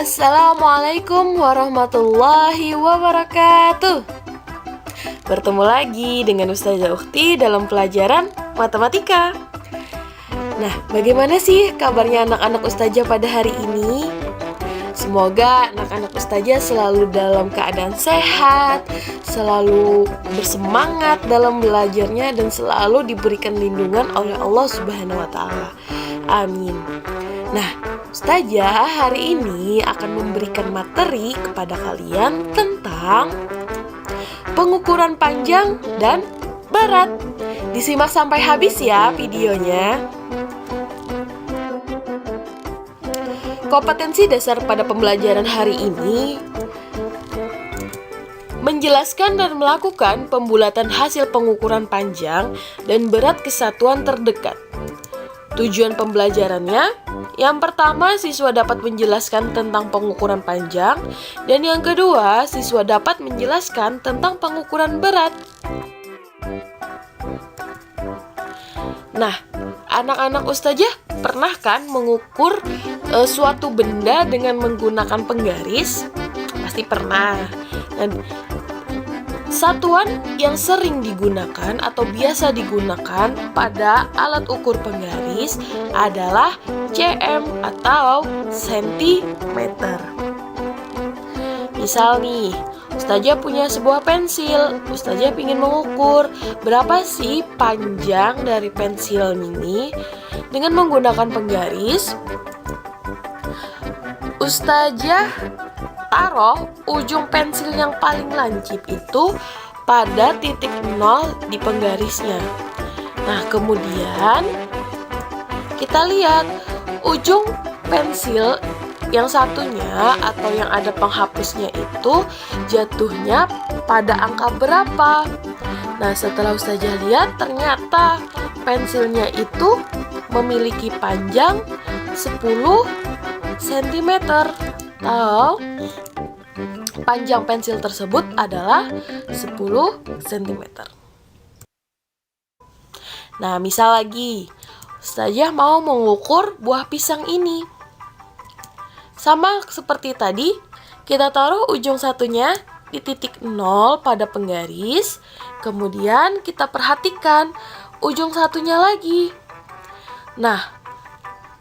Assalamualaikum warahmatullahi wabarakatuh. Bertemu lagi dengan Ustazah Ukhti dalam pelajaran matematika. Nah, bagaimana sih kabarnya anak-anak Ustazah pada hari ini? Semoga anak-anak Ustazah selalu dalam keadaan sehat, selalu bersemangat dalam belajarnya, dan selalu diberikan lindungan oleh Allah Subhanahu wa Ta'ala. Amin. Nah, Ustazah hari ini akan memberikan materi kepada kalian tentang pengukuran panjang dan berat. Disimak sampai habis ya videonya. Kompetensi dasar pada pembelajaran hari ini menjelaskan dan melakukan pembulatan hasil pengukuran panjang dan berat kesatuan terdekat. Tujuan pembelajarannya, yang pertama, siswa dapat menjelaskan tentang pengukuran panjang, dan yang kedua, siswa dapat menjelaskan tentang pengukuran berat. Nah, anak-anak Ustazah pernah kan mengukur suatu benda dengan menggunakan penggaris? Pasti pernah. Dan satuan yang sering digunakan atau biasa digunakan pada alat ukur penggaris adalah cm atau sentimeter. Misal nih, Ustazah punya sebuah pensil. Ustazah ingin mengukur berapa sih panjang dari pensil ini. Dengan menggunakan penggaris, Ustazah taruh ujung pensil yang paling lancip itu pada titik 0 di penggarisnya. Nah, kemudian kita lihat ujung pensil yang satunya atau yang ada penghapusnya itu jatuhnya pada angka berapa. Nah, setelah Ustazah lihat, ternyata pensilnya itu memiliki panjang 10 cm. Atau panjang pensil tersebut adalah 10 cm. Nah, misal lagi, Ustazah mau mengukur buah pisang ini. Sama seperti tadi, kita taruh ujung satunya di titik 0 pada penggaris. Kemudian kita perhatikan ujung satunya lagi. Nah,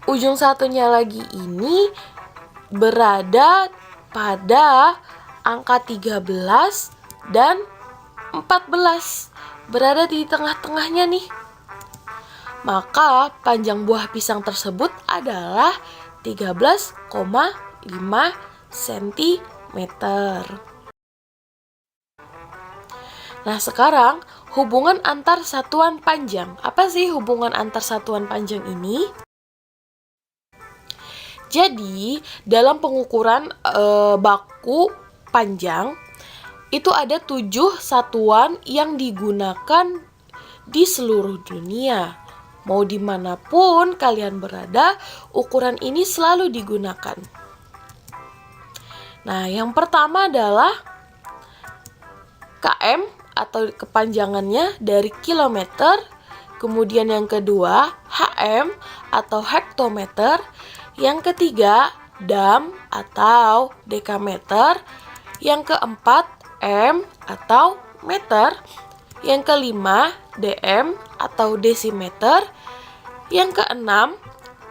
ujung satunya lagi ini berada pada angka 13 dan 14, berada di tengah-tengahnya nih. Maka panjang buah pisang tersebut adalah 13,5 cm. Nah, sekarang hubungan antar satuan panjang. Apa sih hubungan antar satuan panjang ini? Jadi, dalam pengukuran baku panjang, itu ada 7 satuan yang digunakan di seluruh dunia. Mau dimanapun kalian berada, ukuran ini selalu digunakan. Nah, yang pertama adalah km atau kepanjangannya dari kilometer. Kemudian yang kedua, hm atau hektometer. Yang ketiga, dam atau dekameter. Yang keempat, m atau meter. Yang kelima, dm atau desimeter. Yang keenam,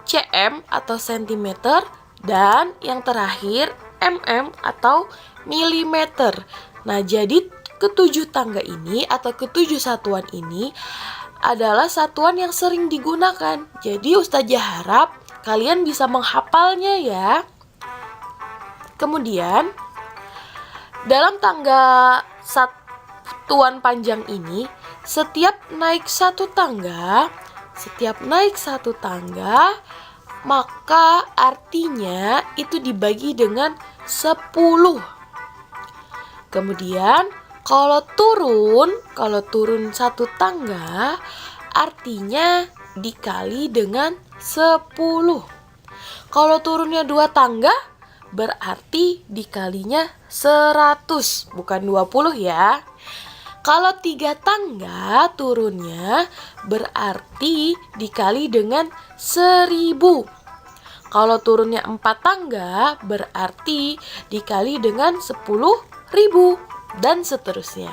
cm atau sentimeter. Dan yang terakhir, mm atau milimeter. Nah, jadi ketujuh tangga ini atau ketujuh satuan ini adalah satuan yang sering digunakan. Jadi Ustazah harap kalian bisa menghafalnya ya. Kemudian, dalam tangga satuan panjang ini, setiap naik satu tangga, maka artinya itu dibagi dengan 10. Kemudian, kalau turun satu tangga, artinya dikali dengan 10. Kalau turunnya 2 tangga, berarti dikalinya 100, bukan 20 ya. Kalau 3 tangga turunnya, berarti dikali dengan 1000. Kalau turunnya 4 tangga, berarti dikali dengan 10.000 dan seterusnya.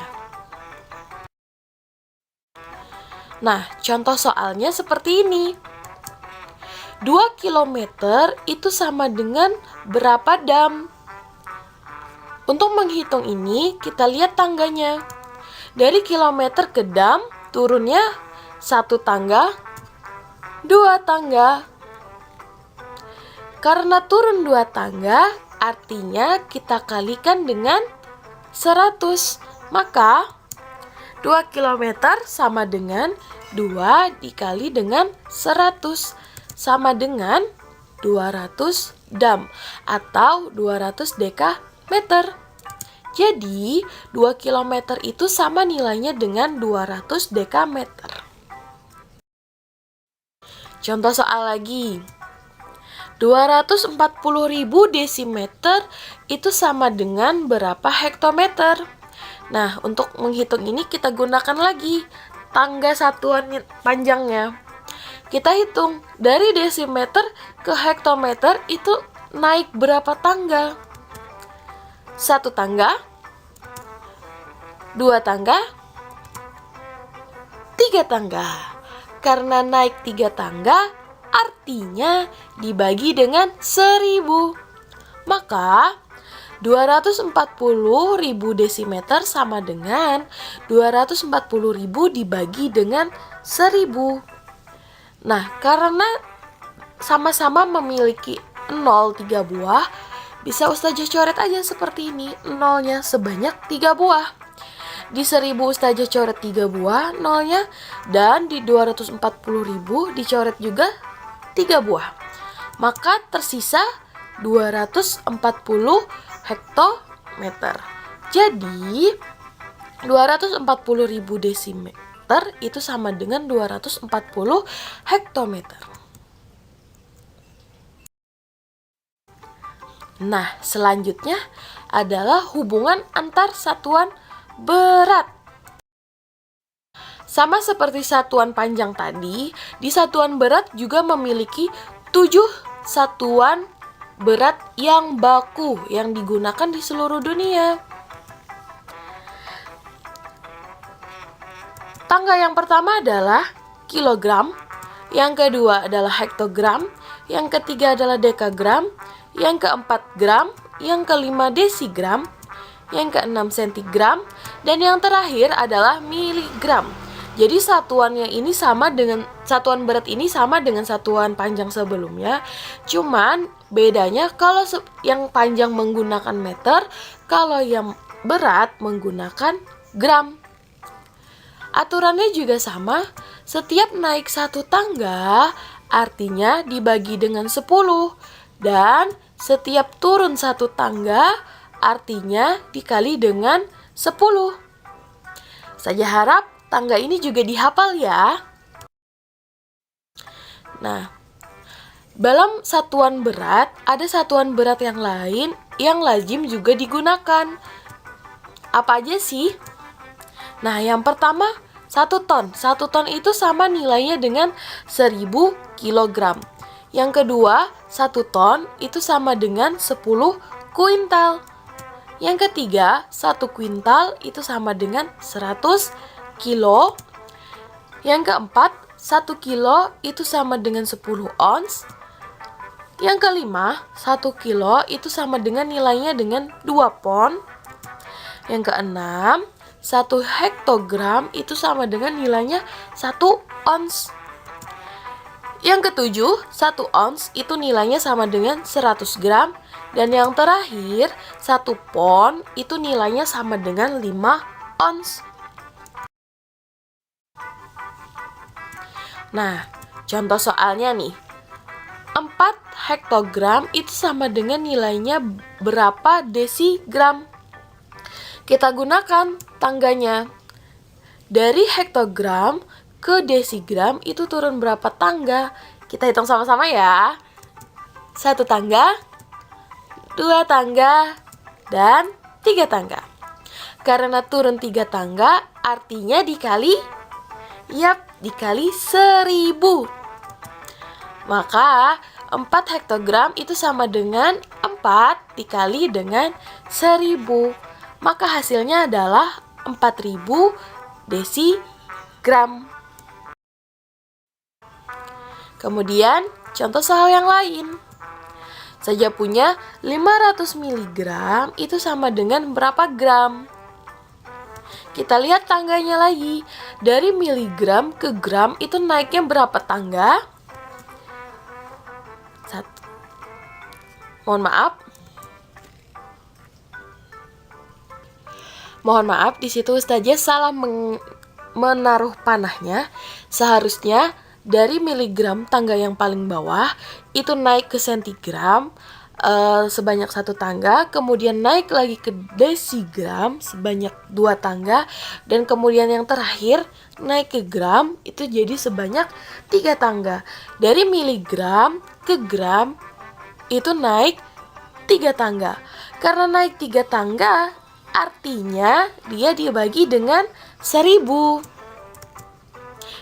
Nah, contoh soalnya seperti ini. 2 kilometer itu sama dengan berapa dam? Untuk menghitung ini, kita lihat tangganya. Dari kilometer ke dam, turunnya 1 tangga, 2 tangga. Karena turun 2 tangga, artinya kita kalikan dengan 100. Maka 2 kilometer sama dengan 2 dikali dengan 100, sama dengan 200 dam atau 200 dekameter. Jadi 2 kilometer itu sama nilainya dengan 200 dekameter. Contoh soal lagi. 240.000 desimeter itu sama dengan berapa hektometer? Nah, untuk menghitung ini kita gunakan lagi tangga satuan panjangnya. Kita hitung dari desimeter ke hektometer itu naik berapa tangga? 1 tangga, 2 tangga, 3 tangga. Karena naik 3 tangga, artinya dibagi dengan 1.000. Maka 240.000 desimeter sama dengan 240.000 dibagi dengan 1.000. Nah, karena sama-sama memiliki 0 3 buah, bisa Ustazah coret aja seperti ini. Nolnya sebanyak 3 buah. Di 1.000 Ustazah coret 3 buah nolnya, dan di 240.000 dicoret juga 3 buah. Maka tersisa 240 hektometer. Jadi 240.000 desimeter itu sama dengan 240 hektometer. Nah, selanjutnya adalah hubungan antar satuan berat. Sama seperti satuan panjang tadi, di satuan berat juga memiliki 7 satuan berat yang baku yang digunakan di seluruh dunia. Tangga yang pertama adalah kilogram, yang kedua adalah hektogram, yang ketiga adalah dekagram, yang keempat gram, yang kelima desigram, yang keenam sentigram, dan yang terakhir adalah miligram. Jadi satuan berat ini sama dengan satuan panjang sebelumnya. Cuman bedanya kalau yang panjang menggunakan meter, kalau yang berat menggunakan gram. Aturannya juga sama, setiap naik 1 tangga artinya dibagi dengan 10, dan setiap turun 1 tangga artinya dikali dengan 10. Saya harap tangga ini juga dihafal ya. Nah, dalam satuan berat, ada satuan berat yang lain yang lazim juga digunakan. Apa aja sih? Nah, yang pertama 1 ton. 1 ton itu sama nilainya dengan 1.000 kilogram. Yang kedua, 1 ton itu sama dengan 10 kuintal. Yang ketiga, 1 kuintal itu sama dengan 100 kilo. Yang keempat, 1 kilo itu sama dengan 10 ons. Yang kelima, 1 kilo itu sama dengan nilainya dengan 2 pon. Yang keenam, 1 hektogram itu sama dengan nilainya 1 ons. Yang ketujuh, 1 ons itu nilainya sama dengan 100 gram. Dan yang terakhir, 1 pon itu nilainya sama dengan 5 ons. Nah, contoh soalnya nih. 4 hektogram itu sama dengan nilainya berapa desigram? Kita gunakan tangganya. Dari hektogram ke desigram itu turun berapa tangga? Kita hitung sama-sama ya. 1 tangga, 2 tangga, dan 3 tangga. Karena turun 3 tangga, artinya dikali 1.000. Maka 4 hektogram itu sama dengan 4 dikali dengan 1000. Maka hasilnya adalah 4000 desigram. Kemudian, contoh soal yang lain. Saya punya 500 mg itu sama dengan berapa gram? Kita lihat tangganya lagi. Dari miligram ke gram itu naiknya berapa tangga? Mohon maaf, di situ Ustazah salah menaruh panahnya. Seharusnya dari miligram tangga yang paling bawah itu naik ke sentigram sebanyak 1 tangga, kemudian naik lagi ke desigram sebanyak 2 tangga, dan kemudian yang terakhir naik ke gram itu jadi sebanyak 3 tangga. Dari miligram ke gram itu naik 3 tangga. Karena naik 3 tangga artinya dia dibagi dengan 1000.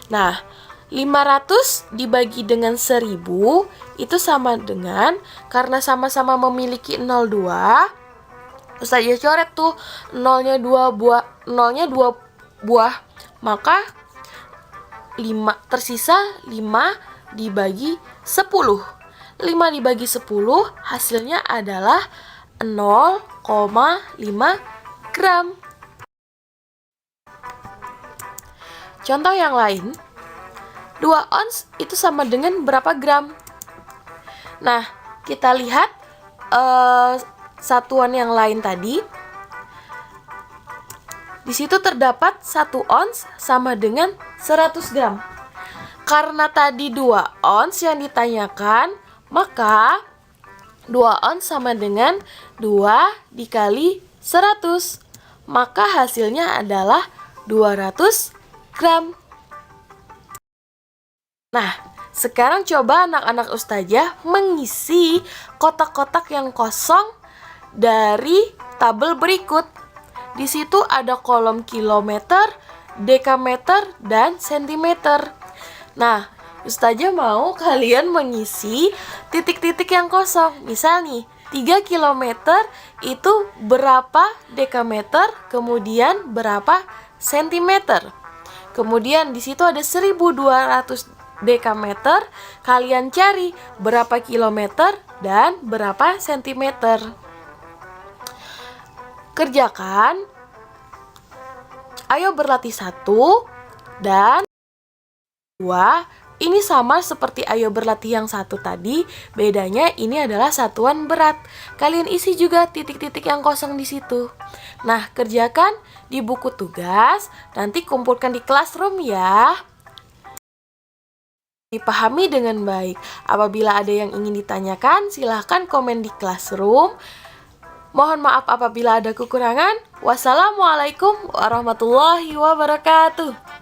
Nah, 500 dibagi dengan 1000 itu sama dengan, karena sama-sama memiliki 02, Ustazah coret tuh nolnya 2 buah, maka tersisa 5 dibagi 10. 5 dibagi 10 hasilnya adalah 0,5 gram. Contoh yang lain, 2 ons itu sama dengan berapa gram? Nah, kita lihat satuan yang lain tadi. Di situ terdapat 1 ons sama dengan 100 gram. Karena tadi 2 ons yang ditanyakan, maka 2 ons sama dengan 2 dikali 100. Maka hasilnya adalah 200 gram. Nah, sekarang coba anak-anak Ustazah mengisi kotak-kotak yang kosong dari tabel berikut. Di situ ada kolom kilometer, dekameter, dan sentimeter. Nah, Ustazah mau kalian mengisi titik-titik yang kosong. Misal nih, 3 kilometer itu berapa dekameter, kemudian berapa sentimeter. Kemudian di situ ada 1200 dekameter, kalian cari berapa kilometer dan berapa sentimeter. Kerjakan. Ayo berlatih 1 dan 2. Ini sama seperti ayo berlatih yang 1 tadi, bedanya ini adalah satuan berat. Kalian isi juga titik-titik yang kosong di situ. Nah, kerjakan di buku tugas, nanti kumpulkan di classroom ya. Dipahami dengan baik. Apabila ada yang ingin ditanyakan, silahkan komen di classroom. Mohon maaf apabila ada kekurangan. Wassalamualaikum warahmatullahi wabarakatuh.